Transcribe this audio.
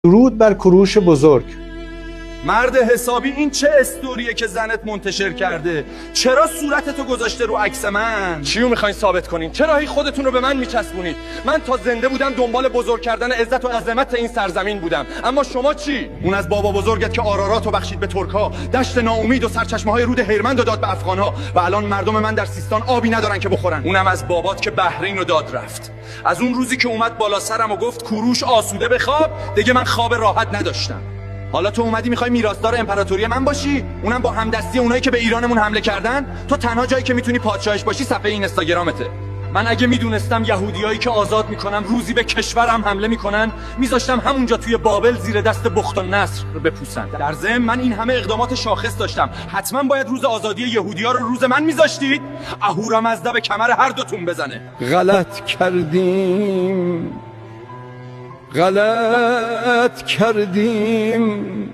درود بر کوروش بزرگ. مرد حسابی، این چه استوریه که زنت منتشر کرده؟ چرا صورتتو گذاشته رو عکس من؟ چیو میخواین ثابت کنین؟ چرا هی خودتون رو به من میچسبونید؟ من تا زنده بودم دنبال بزرگ کردن عزت و عظمت این سرزمین بودم، اما شما چی؟ اون از بابا بزرگت که آراراتو بخشید به ترکا، دشت ناامید و سرچشمه‌های رود هیرمند داد به افغانها و الان مردم من در سیستان آبی ندارن که بخورن. اونم از بابات که بحرین رو داد رفت. از اون روزی که اومد بالا سرم و گفت کوروش آسوده بخواب، دیگه من خواب راحت نداشتم. حالا تو اومدی میخوای میراثدار امپراتوری من باشی؟ اونم با همدستی اونایی که به ایرانمون حمله کردن؟ تو تنها جایی که میتونی پادشاهش باشی صفحه اینستاگرامته. من اگه میدونستم یهودیایی که آزاد میکنم روزی به کشورم حمله میکنن، میذاشتم همونجا توی بابل زیر دست بخت و نصر بپوسن. در ضمن من این همه اقدامات شاخص داشتم، حتما باید روز آزادی یهودی‌ها رو روز من میذاشتید؟ اهورامزدا به کمر هر دوتون بزنه. غلط کردیم